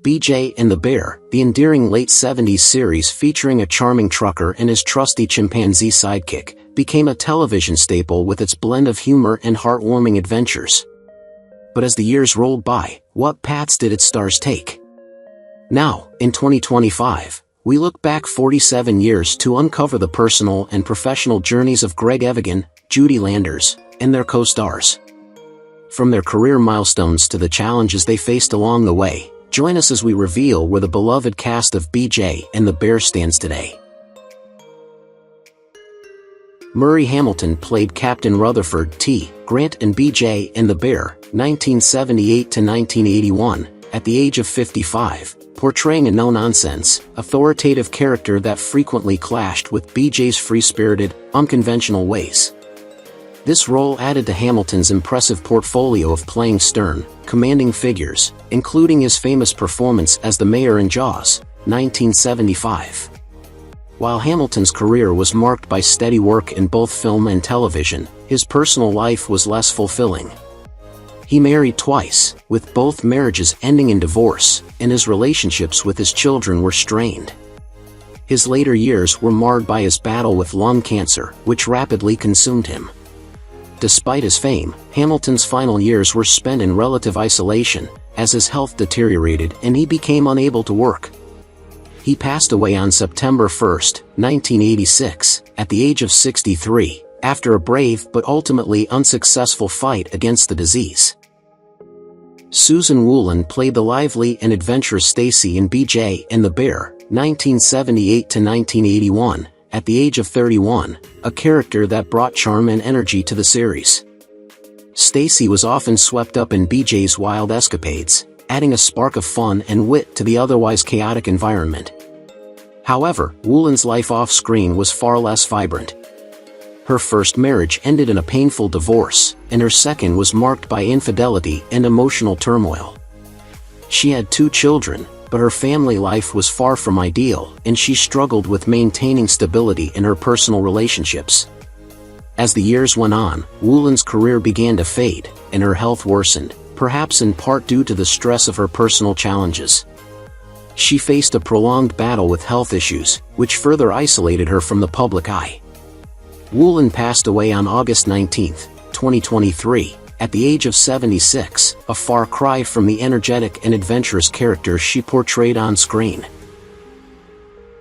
BJ and the Bear, the endearing late 70s series featuring a charming trucker and his trusty chimpanzee sidekick, became a television staple with its blend of humor and heartwarming adventures. But as the years rolled by, what paths did its stars take? Now, in 2025, we look back 47 years to uncover the personal and professional journeys of Greg Evigan, Judy Landers, and their co-stars. From their career milestones to the challenges they faced along the way, join us as we reveal where the beloved cast of BJ and the Bear stands today. Murray Hamilton played Captain Rutherford T. Grant in BJ and the Bear, 1978 to 1981, at the age of 55, portraying a no-nonsense, authoritative character that frequently clashed with BJ's free-spirited, unconventional ways. This role added to Hamilton's impressive portfolio of playing stern, commanding figures, including his famous performance as the mayor in Jaws, 1975. While Hamilton's career was marked by steady work in both film and television, his personal life was less fulfilling. He married twice, with both marriages ending in divorce, and his relationships with his children were strained. His later years were marred by his battle with lung cancer, which rapidly consumed him. Despite his fame, Hamilton's final years were spent in relative isolation, as his health deteriorated and he became unable to work. He passed away on September 1, 1986, at the age of 63, after a brave but ultimately unsuccessful fight against the disease. Susan Woolen played the lively and adventurous Stacy in BJ and the Bear, 1978 to 1981, at the age of 31, a character that brought charm and energy to the series. Stacy was often swept up in BJ's wild escapades, adding a spark of fun and wit to the otherwise chaotic environment. However, Woolen's life off-screen was far less vibrant. Her first marriage ended in a painful divorce, and her second was marked by infidelity and emotional turmoil. She had 2 children, but her family life was far from ideal, and she struggled with maintaining stability in her personal relationships. As the years went on, Woolen's career began to fade, and her health worsened, perhaps in part due to the stress of her personal challenges. She faced a prolonged battle with health issues, which further isolated her from the public eye. Woolen passed away on August 19, 2023, at the age of 76, a far cry from the energetic and adventurous character she portrayed on screen.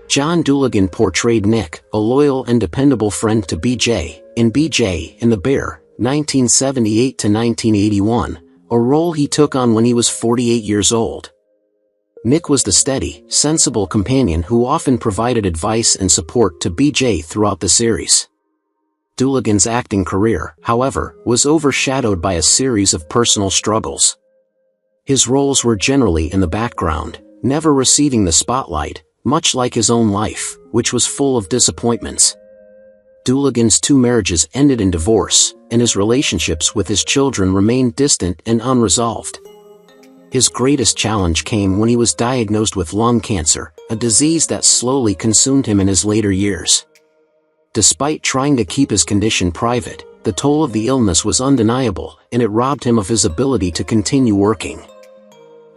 John Duigan portrayed Nick, a loyal and dependable friend to BJ, in BJ and the Bear, 1978 to 1981, a role he took on when he was 48 years old. Nick was the steady, sensible companion who often provided advice and support to BJ throughout the series. Duigan's acting career, however, was overshadowed by a series of personal struggles. His roles were generally in the background, never receiving the spotlight, much like his own life, which was full of disappointments. Duigan's 2 marriages ended in divorce, and his relationships with his children remained distant and unresolved. His greatest challenge came when he was diagnosed with lung cancer, a disease that slowly consumed him in his later years. Despite trying to keep his condition private, the toll of the illness was undeniable, and it robbed him of his ability to continue working.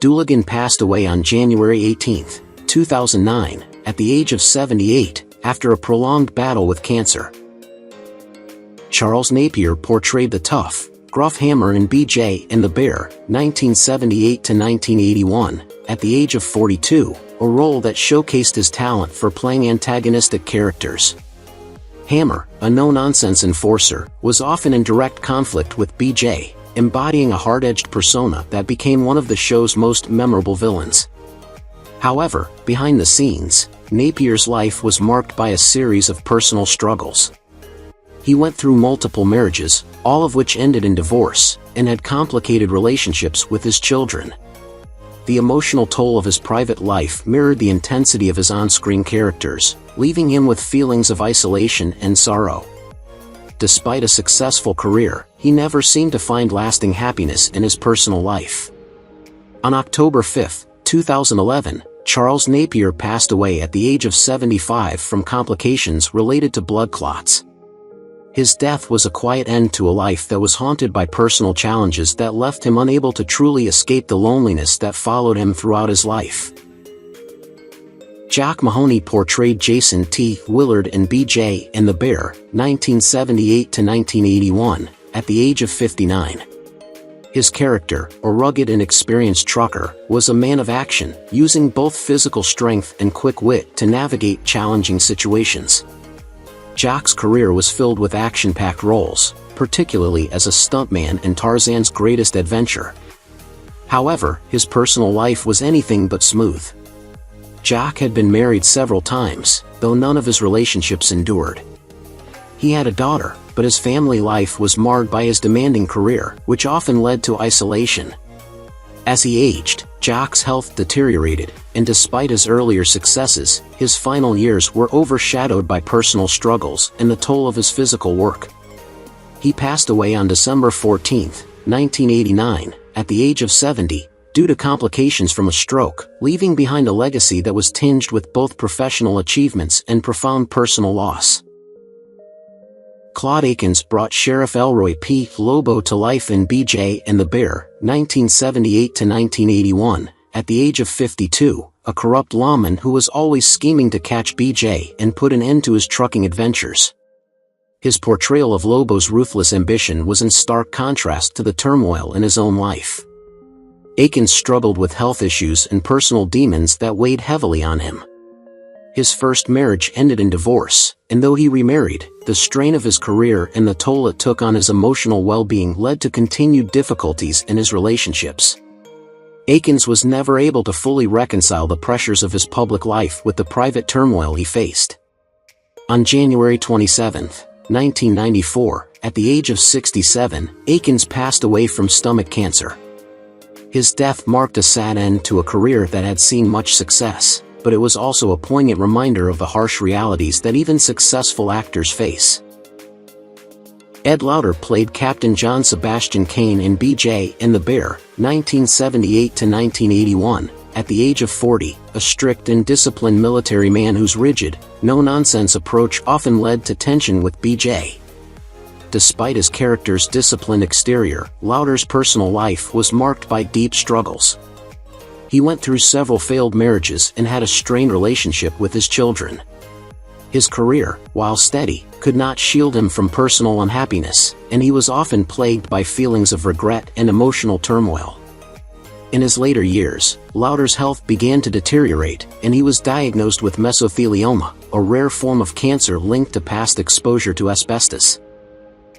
Duigan passed away on January 18, 2009, at the age of 78, after a prolonged battle with cancer. Charles Napier portrayed the tough, gruff Hammer in BJ and the Bear, 1978 to 1981, at the age of 42, a role that showcased his talent for playing antagonistic characters. Hammer, a no-nonsense enforcer, was often in direct conflict with BJ, embodying a hard-edged persona that became one of the show's most memorable villains. However, behind the scenes, Napier's life was marked by a series of personal struggles. He went through multiple marriages, all of which ended in divorce, and had complicated relationships with his children. The emotional toll of his private life mirrored the intensity of his on-screen characters, leaving him with feelings of isolation and sorrow. Despite a successful career, he never seemed to find lasting happiness in his personal life. On October 5, 2011, Charles Napier passed away at the age of 75 from complications related to blood clots. His death was a quiet end to a life that was haunted by personal challenges that left him unable to truly escape the loneliness that followed him throughout his life. Jock Mahoney portrayed Jason T. Willard in B.J. and the Bear, 1978 to 1981, at the age of 59. His character, a rugged and experienced trucker, was a man of action, using both physical strength and quick wit to navigate challenging situations. Jock's career was filled with action-packed roles, particularly as a stuntman in Tarzan's Greatest Adventure. However, his personal life was anything but smooth. Jock had been married several times, though none of his relationships endured. He had a daughter, but his family life was marred by his demanding career, which often led to isolation. As he aged, Jock's health deteriorated, and despite his earlier successes, his final years were overshadowed by personal struggles and the toll of his physical work. He passed away on December 14, 1989, at the age of 70, due to complications from a stroke, leaving behind a legacy that was tinged with both professional achievements and profound personal loss. Claude Akin brought Sheriff Elroy P. Lobo to life in B.J. and the Bear, 1978 to 1981, at the age of 52, a corrupt lawman who was always scheming to catch B.J. and put an end to his trucking adventures. His portrayal of Lobo's ruthless ambition was in stark contrast to the turmoil in his own life. Akin struggled with health issues and personal demons that weighed heavily on him. His first marriage ended in divorce, and though he remarried, the strain of his career and the toll it took on his emotional well-being led to continued difficulties in his relationships. Akin was never able to fully reconcile the pressures of his public life with the private turmoil he faced. On January 27, 1994, at the age of 67, Akin passed away from stomach cancer. His death marked a sad end to a career that had seen much success, but it was also a poignant reminder of the harsh realities that even successful actors face. Ed Lauter played Captain John Sebastian Kane in B.J. and the Bear, 1978 to 1981, at the age of 40, a strict and disciplined military man whose rigid, no-nonsense approach often led to tension with B.J. Despite his character's disciplined exterior, Lauter's personal life was marked by deep struggles. He went through several failed marriages and had a strained relationship with his children. His career, while steady, could not shield him from personal unhappiness, and he was often plagued by feelings of regret and emotional turmoil. In his later years, Lauter's health began to deteriorate, and he was diagnosed with mesothelioma, a rare form of cancer linked to past exposure to asbestos.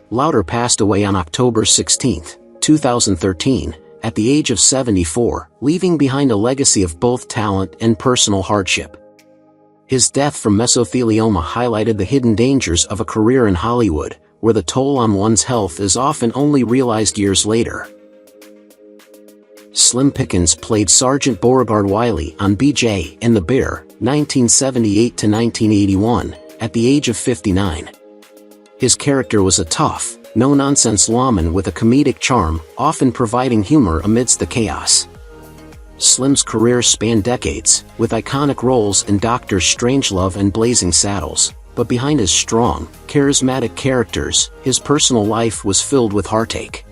Lauter passed away on October 16, 2013, at the age of 74, leaving behind a legacy of both talent and personal hardship. His death from mesothelioma highlighted the hidden dangers of a career in Hollywood, where the toll on one's health is often only realized years later. Slim Pickins played Sergeant Beauregard Wiley on B.J. and the Bear, 1978 to 1981, at the age of 59. His character was a tough, no-nonsense lawman with a comedic charm, often providing humor amidst the chaos. Slim's career spanned decades, with iconic roles in Dr. Strangelove and Blazing Saddles, but behind his strong, charismatic characters, his personal life was filled with heartache.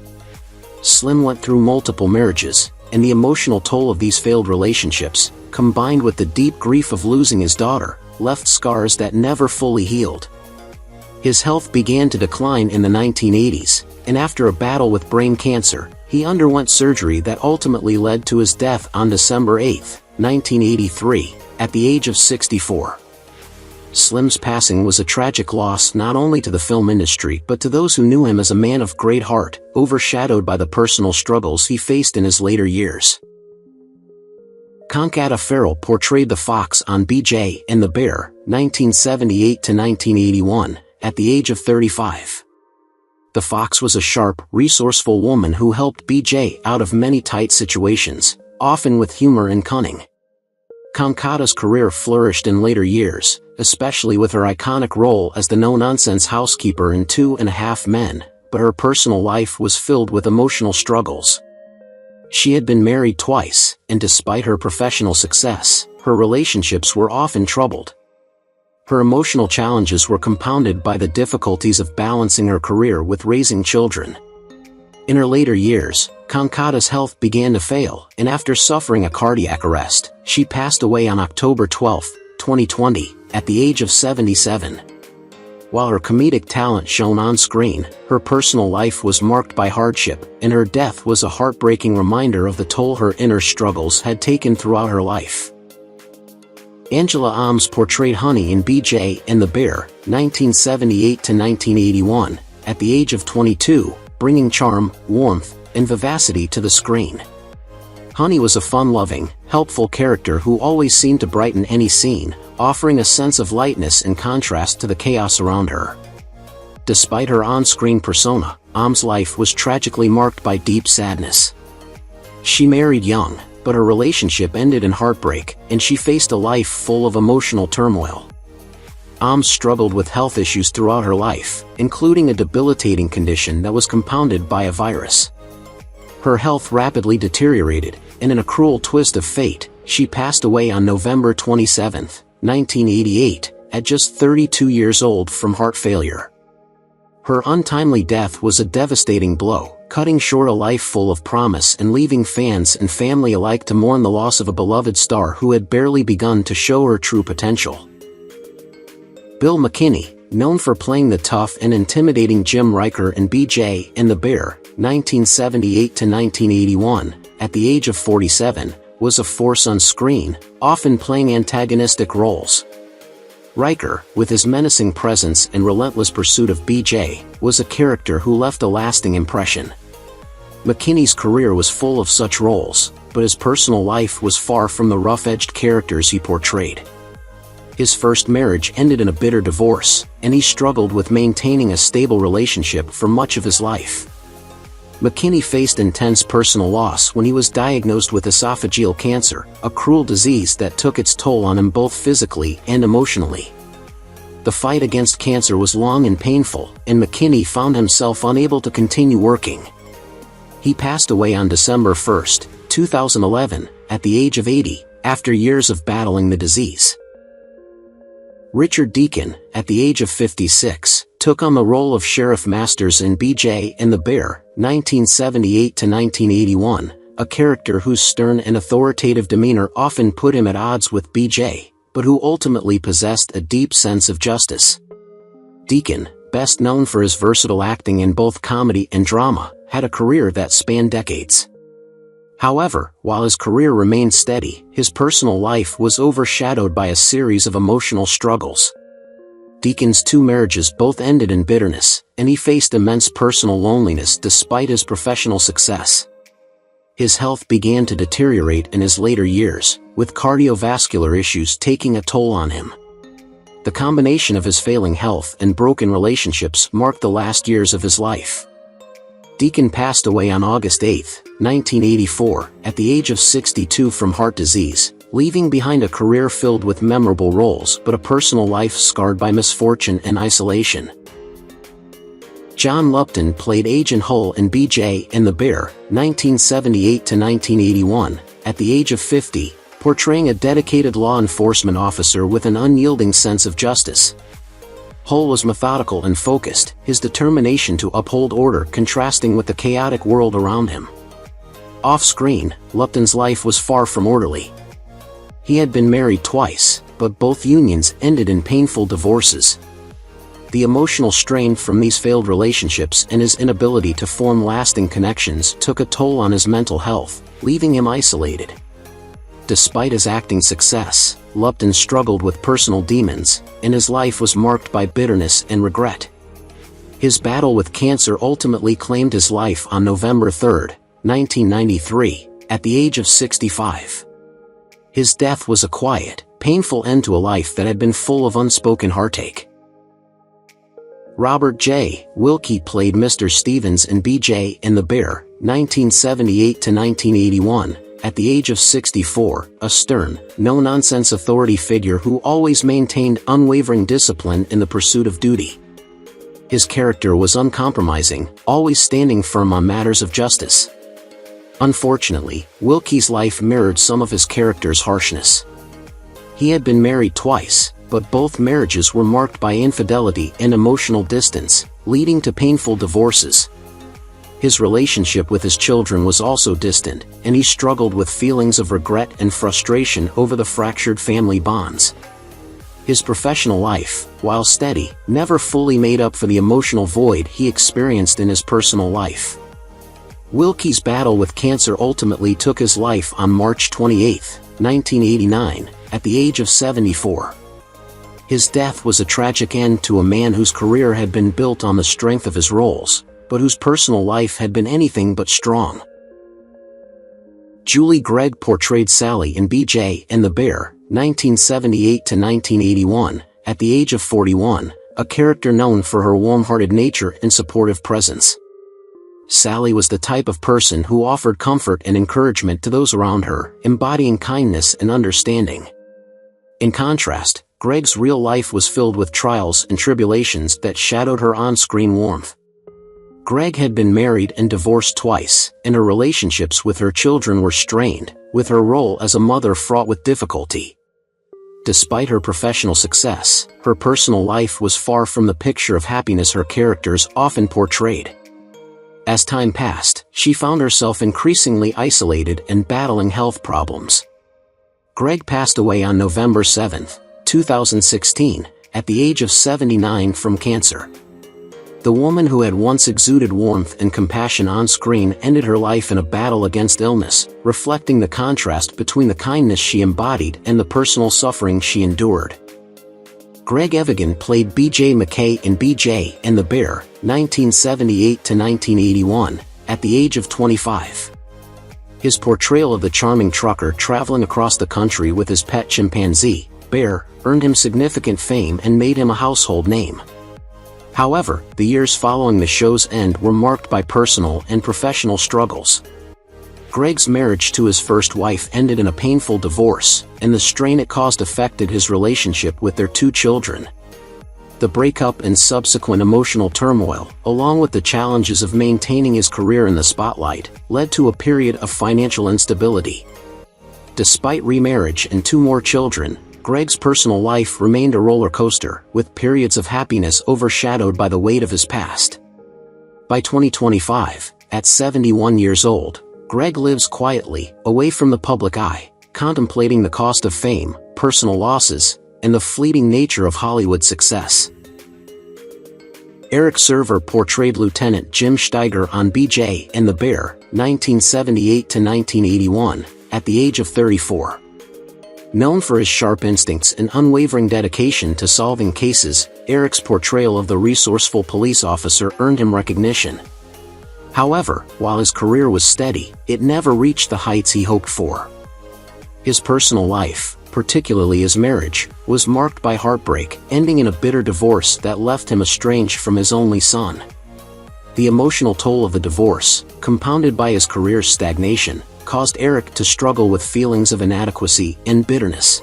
Slim went through multiple marriages, and the emotional toll of these failed relationships, combined with the deep grief of losing his daughter, left scars that never fully healed. His health began to decline in the 1980s, and after a battle with brain cancer, he underwent surgery that ultimately led to his death on December 8, 1983, at the age of 64. Slim's passing was a tragic loss not only to the film industry but to those who knew him as a man of great heart, overshadowed by the personal struggles he faced in his later years. Constance Fehr portrayed the Fox on B.J. and the Bear, 1978 to 1981, at the age of 35. The Fox was a sharp, resourceful woman who helped B.J. out of many tight situations, often with humor and cunning. Constance's career flourished in later years, especially with her iconic role as the no-nonsense housekeeper in 2.5 Men, but her personal life was filled with emotional struggles. She had been married twice, and despite her professional success, her relationships were often troubled. Her emotional challenges were compounded by the difficulties of balancing her career with raising children. In her later years, Concata's health began to fail, and after suffering a cardiac arrest, she passed away on October 12, 2020, at the age of 77. While her comedic talent shone on screen, her personal life was marked by hardship, and her death was a heartbreaking reminder of the toll her inner struggles had taken throughout her life. Angela Ahmes portrayed Honey in BJ and the Bear, 1978 to 1981, at the age of 22, bringing charm, warmth, and vivacity to the screen. Honey was a fun-loving, helpful character who always seemed to brighten any scene, offering a sense of lightness in contrast to the chaos around her. Despite her on-screen persona, Ahmes' life was tragically marked by deep sadness. She married young, but her relationship ended in heartbreak, and she faced a life full of emotional turmoil. Ahmes struggled with health issues throughout her life, including a debilitating condition that was compounded by a virus. Her health rapidly deteriorated, and in a cruel twist of fate, she passed away on November 27, 1988, at just 32 years old from heart failure. Her untimely death was a devastating blow, cutting short a life full of promise and leaving fans and family alike to mourn the loss of a beloved star who had barely begun to show her true potential. Bill McKinney, known for playing the tough and intimidating Jim Riker in BJ and the Bear, 1978 to 1981, at the age of 47, was a force on screen, often playing antagonistic roles. Riker, with his menacing presence and relentless pursuit of BJ, was a character who left a lasting impression. McKinney's career was full of such roles, but his personal life was far from the rough-edged characters he portrayed. His first marriage ended in a bitter divorce, and he struggled with maintaining a stable relationship for much of his life. McKinney faced intense personal loss when he was diagnosed with esophageal cancer, a cruel disease that took its toll on him both physically and emotionally. The fight against cancer was long and painful, and McKinney found himself unable to continue working. He passed away on December 1, 2011, at the age of 80, after years of battling the disease. Richard Deacon, at the age of 56, took on the role of Sheriff Masters in BJ and the Bear, 1978 to 1981, a character whose stern and authoritative demeanor often put him at odds with BJ, but who ultimately possessed a deep sense of justice. Deacon, best known for his versatile acting in both comedy and drama, had a career that spanned decades. However, while his career remained steady, his personal life was overshadowed by a series of emotional struggles. Deacon's two marriages both ended in bitterness, and he faced immense personal loneliness despite his professional success. His health began to deteriorate in his later years, with cardiovascular issues taking a toll on him. The combination of his failing health and broken relationships marked the last years of his life. Deacon passed away on August 8, 1984, at the age of 62 from heart disease, leaving behind a career filled with memorable roles but a personal life scarred by misfortune and isolation. John Lupton played Agent Hull in BJ and the Bear, 1978 to 1981, at the age of 50, portraying a dedicated law enforcement officer with an unyielding sense of justice. Hull was methodical and focused, his determination to uphold order contrasting with the chaotic world around him. Off-screen, Lupton's life was far from orderly. He had been married twice, but both unions ended in painful divorces. The emotional strain from these failed relationships and his inability to form lasting connections took a toll on his mental health, leaving him isolated. Despite his acting success, Lupton struggled with personal demons, and his life was marked by bitterness and regret. His battle with cancer ultimately claimed his life on November 3, 1993, at the age of 65. His death was a quiet, painful end to a life that had been full of unspoken heartache. Robert J. Wilkey played Mr. Stevens in BJ and the Bear, 1978 to 1981, at the age of 64, a stern, no-nonsense authority figure who always maintained unwavering discipline in the pursuit of duty. His character was uncompromising, always standing firm on matters of justice. Unfortunately, Wilkey's life mirrored some of his character's harshness. He had been married twice, but both marriages were marked by infidelity and emotional distance, leading to painful divorces. His relationship with his children was also distant, and he struggled with feelings of regret and frustration over the fractured family bonds. His professional life, while steady, never fully made up for the emotional void he experienced in his personal life. Wilkey's battle with cancer ultimately took his life on March 28, 1989, at the age of 74. His death was a tragic end to a man whose career had been built on the strength of his roles, but whose personal life had been anything but strong. Julie Gregg portrayed Sally in BJ and the Bear, 1978 to 1981, at the age of 41, a character known for her warm-hearted nature and supportive presence. Sally was the type of person who offered comfort and encouragement to those around her, embodying kindness and understanding. In contrast, Gregg's real life was filled with trials and tribulations that shadowed her on-screen warmth. Gregg had been married and divorced twice, and her relationships with her children were strained, with her role as a mother fraught with difficulty. Despite her professional success, her personal life was far from the picture of happiness her characters often portrayed. As time passed, she found herself increasingly isolated and battling health problems. Gregg passed away on November 7, 2016, at the age of 79 from cancer. The woman who had once exuded warmth and compassion on screen ended her life in a battle against illness, reflecting the contrast between the kindness she embodied and the personal suffering she endured. Gregg Evigan played BJ McKay in BJ and the Bear, 1978 to 1981, at the age of 25. His portrayal of the charming trucker traveling across the country with his pet chimpanzee, Bear, earned him significant fame and made him a household name. However, the years following the show's end were marked by personal and professional struggles. Gregg's marriage to his first wife ended in a painful divorce, and the strain it caused affected his relationship with their two children. The breakup and subsequent emotional turmoil, along with the challenges of maintaining his career in the spotlight, led to a period of financial instability. Despite remarriage and 2 more children, Gregg's personal life remained a roller coaster, with periods of happiness overshadowed by the weight of his past. By 2025, at 71 years old, Gregg lives quietly, away from the public eye, contemplating the cost of fame, personal losses, and the fleeting nature of Hollywood success. Eric Server portrayed Lieutenant Jim Steiger on BJ and the Bear, 1978 to 1981, at the age of 34. Known for his sharp instincts and unwavering dedication to solving cases, Eric's portrayal of the resourceful police officer earned him recognition. However, while his career was steady, it never reached the heights he hoped for. His personal life, particularly his marriage, was marked by heartbreak, ending in a bitter divorce that left him estranged from his only son. The emotional toll of the divorce, compounded by his career's stagnation, caused Eric to struggle with feelings of inadequacy and bitterness.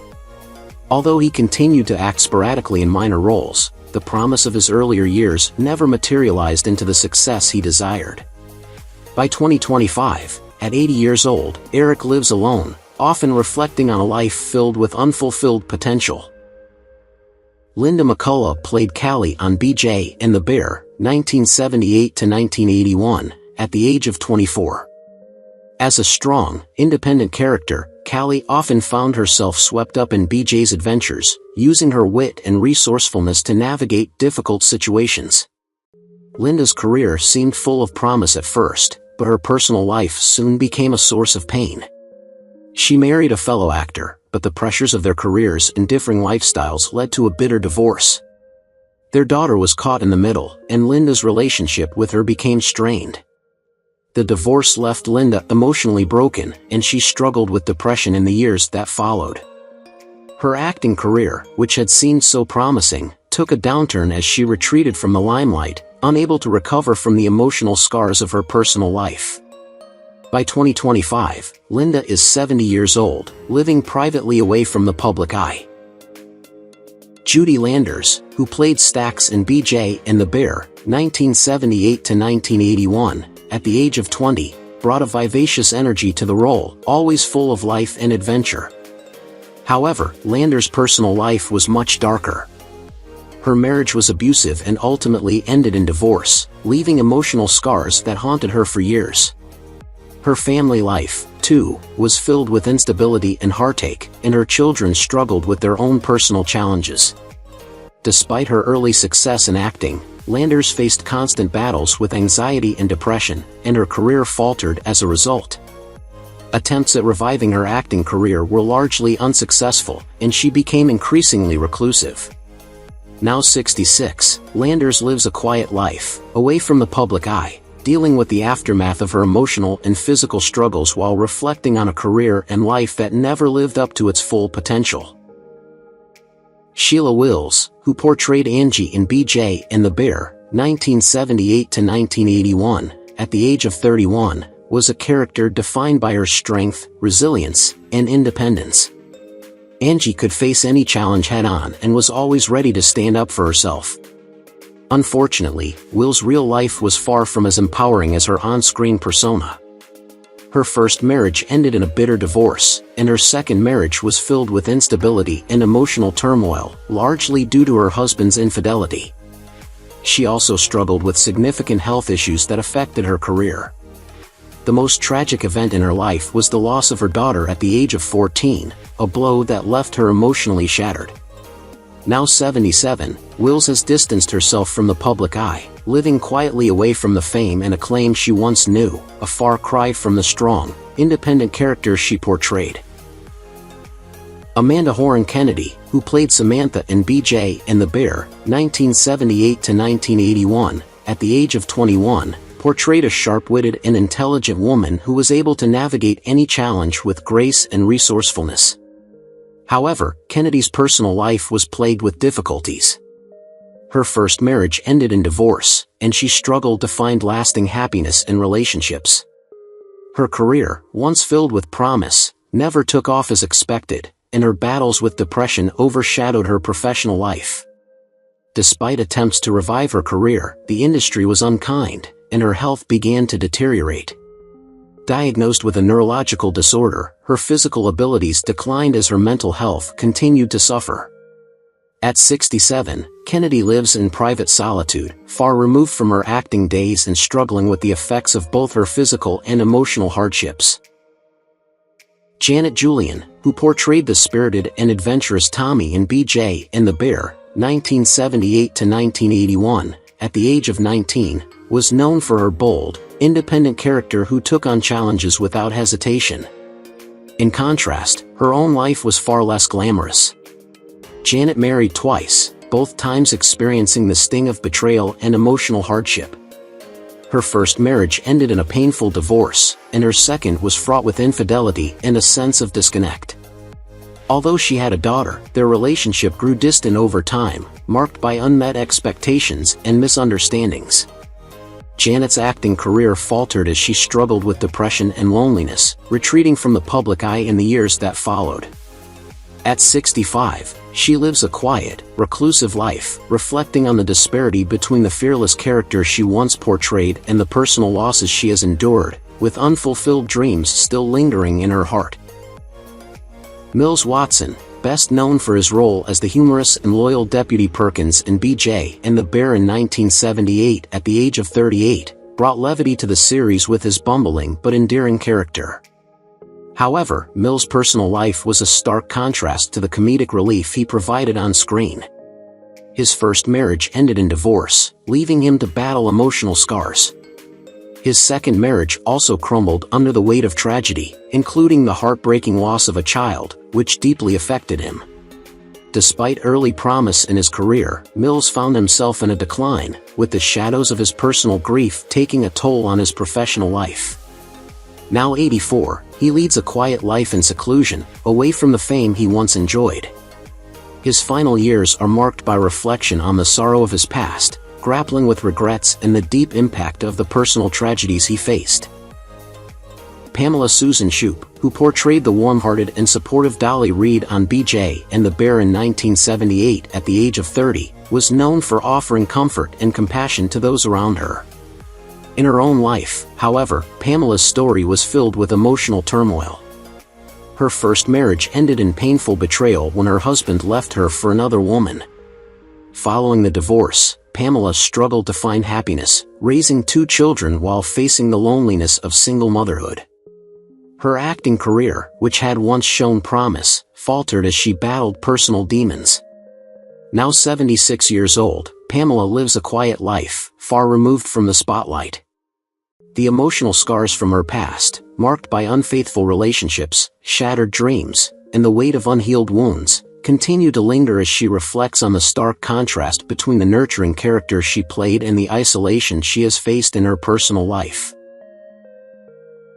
Although he continued to act sporadically in minor roles, the promise of his earlier years never materialized into the success he desired. By 2025, at 80 years old, Eric lives alone, often reflecting on a life filled with unfulfilled potential. Linda McCullough played Callie on BJ and the Bear, 1978 to 1981, at the age of 24. As a strong, independent character, Callie often found herself swept up in BJ's adventures, using her wit and resourcefulness to navigate difficult situations. Linda's career seemed full of promise at first, but her personal life soon became a source of pain. She married a fellow actor, but the pressures of their careers and differing lifestyles led to a bitter divorce. Their daughter was caught in the middle, and Linda's relationship with her became strained. The divorce left Linda emotionally broken, and she struggled with depression in the years that followed. Her acting career, which had seemed so promising, took a downturn as she retreated from the limelight, unable to recover from the emotional scars of her personal life. By 2025, Linda is 70 years old, living privately away from the public eye. Judy Landers, who played Stax in BJ and the Bear, 1978 to 1981, at the age of 20, brought a vivacious energy to the role, always full of life and adventure. However, Landers' personal life was much darker. Her marriage was abusive and ultimately ended in divorce, leaving emotional scars that haunted her for years. Her family life, too, was filled with instability and heartache, and her children struggled with their own personal challenges. Despite her early success in acting, Landers faced constant battles with anxiety and depression, and her career faltered as a result. Attempts at reviving her acting career were largely unsuccessful, and she became increasingly reclusive. Now 66, Landers lives a quiet life, away from the public eye, dealing with the aftermath of her emotional and physical struggles while reflecting on a career and life that never lived up to its full potential. Sheila Wills, who portrayed Angie in BJ and the Bear, 1978 to 1981, at the age of 31, was a character defined by her strength, resilience, and independence. Angie could face any challenge head-on and was always ready to stand up for herself. Unfortunately, Wills' real life was far from as empowering as her on-screen persona. Her first marriage ended in a bitter divorce, and her second marriage was filled with instability and emotional turmoil, largely due to her husband's infidelity. She also struggled with significant health issues that affected her career. The most tragic event in her life was the loss of her daughter at the age of 14, a blow that left her emotionally shattered. Now 77, Wills has distanced herself from the public eye, living quietly away from the fame and acclaim she once knew, a far cry from the strong, independent character she portrayed. Amanda Horan Kennedy, who played Samantha in BJ and the Bear, 1978 to 1981, at the age of 21, portrayed a sharp-witted and intelligent woman who was able to navigate any challenge with grace and resourcefulness. However, Kennedy's personal life was plagued with difficulties. Her first marriage ended in divorce, and she struggled to find lasting happiness in relationships. Her career, once filled with promise, never took off as expected, and her battles with depression overshadowed her professional life. Despite attempts to revive her career, the industry was unkind, and her health began to deteriorate. Diagnosed with a neurological disorder, her physical abilities declined as her mental health continued to suffer. At 67, Kennedy lives in private solitude, far removed from her acting days and struggling with the effects of both her physical and emotional hardships. Janet Julian, who portrayed the spirited and adventurous Tommy in BJ and the Bear, 1978 to 1981, at the age of 19, was known for her bold, independent character who took on challenges without hesitation. In contrast, her own life was far less glamorous. Janet married twice, both times experiencing the sting of betrayal and emotional hardship. Her first marriage ended in a painful divorce, and her second was fraught with infidelity and a sense of disconnect. Although she had a daughter, their relationship grew distant over time, marked by unmet expectations and misunderstandings. Janet's acting career faltered as she struggled with depression and loneliness, retreating from the public eye in the years that followed. At 65, she lives a quiet, reclusive life, reflecting on the disparity between the fearless character she once portrayed and the personal losses she has endured, with unfulfilled dreams still lingering in her heart. Mills Watson, best known for his role as the humorous and loyal Deputy Perkins in BJ and the Bear in 1978 at the age of 38, brought levity to the series with his bumbling but endearing character. However, Mills' personal life was a stark contrast to the comedic relief he provided on screen. His first marriage ended in divorce, leaving him to battle emotional scars. His second marriage also crumbled under the weight of tragedy, including the heartbreaking loss of a child, which deeply affected him. Despite early promise in his career, Mills found himself in a decline, with the shadows of his personal grief taking a toll on his professional life. Now 84, he leads a quiet life in seclusion, away from the fame he once enjoyed. His final years are marked by reflection on the sorrow of his past, grappling with regrets and the deep impact of the personal tragedies he faced. Pamela Susan Shup, who portrayed the warm-hearted and supportive Dolly Reed on BJ and the Bear in 1978 at the age of 30, was known for offering comfort and compassion to those around her. In her own life, however, Pamela's story was filled with emotional turmoil. Her first marriage ended in painful betrayal when her husband left her for another woman. Following the divorce, Pamela struggled to find happiness, raising 2 children while facing the loneliness of single motherhood. Her acting career, which had once shown promise, faltered as she battled personal demons. Now 76 years old, Pamela lives a quiet life, far removed from the spotlight. The emotional scars from her past, marked by unfaithful relationships, shattered dreams, and the weight of unhealed wounds, continue to linger as she reflects on the stark contrast between the nurturing character she played and the isolation she has faced in her personal life.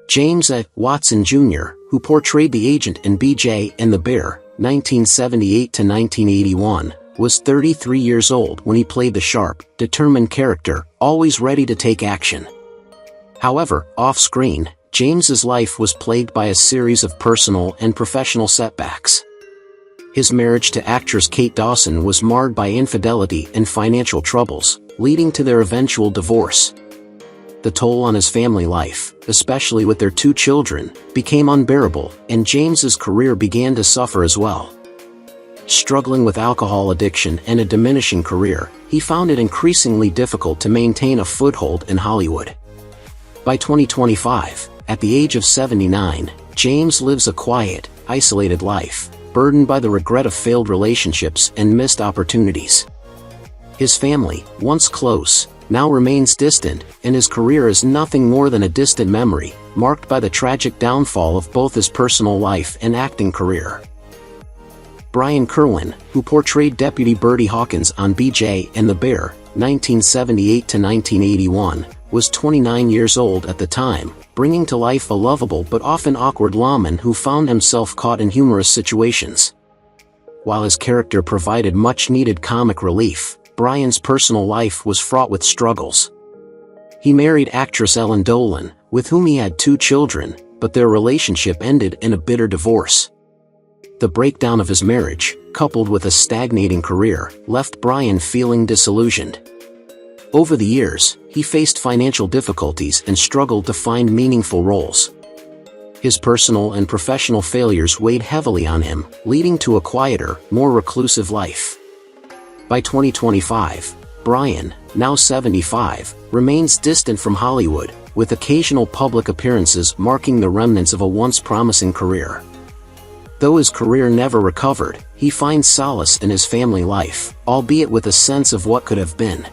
James A. Watson Jr., who portrayed the agent in J and the Bear, 1978 to 1981, was 33 years old when he played the sharp, determined character, always ready to take action. However, off-screen, James's life was plagued by a series of personal and professional setbacks. His marriage to actress Kate Dawson was marred by infidelity and financial troubles, leading to their eventual divorce. The toll on his family life, especially with their 2 children, became unbearable, and James's career began to suffer as well. Struggling with alcohol addiction and a diminishing career, he found it increasingly difficult to maintain a foothold in Hollywood. By 2025, at the age of 79, James lives a quiet, isolated life, burdened by the regret of failed relationships and missed opportunities. His family, once close, now remains distant, and his career is nothing more than a distant memory, marked by the tragic downfall of both his personal life and acting career. Brian Kerwin, who portrayed Deputy Bertie Hawkins on J and the Bear, 1978 to 1981, was 29 years old at the time, bringing to life a lovable but often awkward lawman who found himself caught in humorous situations. While his character provided much-needed comic relief, Brian's personal life was fraught with struggles. He married actress Ellen Dolan, with whom he had 2 children, but their relationship ended in a bitter divorce. The breakdown of his marriage, coupled with a stagnating career, left Brian feeling disillusioned. Over the years, he faced financial difficulties and struggled to find meaningful roles. His personal and professional failures weighed heavily on him, leading to a quieter, more reclusive life. By 2025, Brian, now 75, remains distant from Hollywood, with occasional public appearances marking the remnants of a once promising career. Though his career never recovered, he finds solace in his family life, albeit with a sense of what could have been.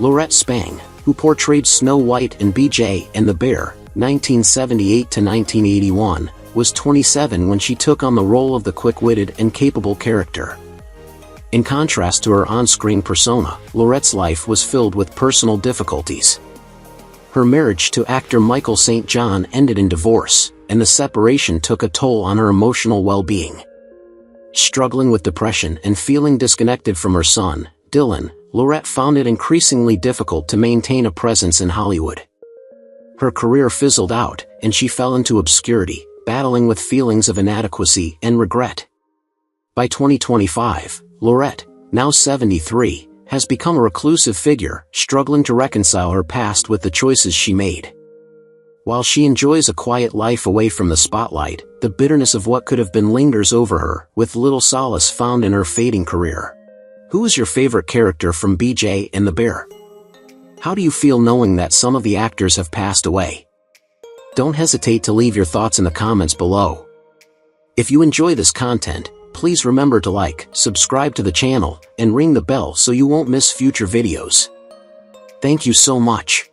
Loret Spang, who portrayed Snow White in J and the Bear, 1978 to 1981, was 27 when she took on the role of the quick-witted and capable character. In contrast to her on-screen persona, Loret's life was filled with personal difficulties. Her marriage to actor Michael St. John ended in divorce, and the separation took a toll on her emotional well-being. Struggling with depression and feeling disconnected from her son, Dylan, Loret found it increasingly difficult to maintain a presence in Hollywood. Her career fizzled out, and she fell into obscurity, battling with feelings of inadequacy and regret. By 2025, Loret, now 73, has become a reclusive figure, struggling to reconcile her past with the choices she made. While she enjoys a quiet life away from the spotlight, the bitterness of what could have been lingers over her, with little solace found in her fading career. Who is your favorite character from J and the Bear? How do you feel knowing that some of the actors have passed away? Don't hesitate to leave your thoughts in the comments below. If you enjoy this content, please remember to like, subscribe to the channel, and ring the bell so you won't miss future videos. Thank you so much.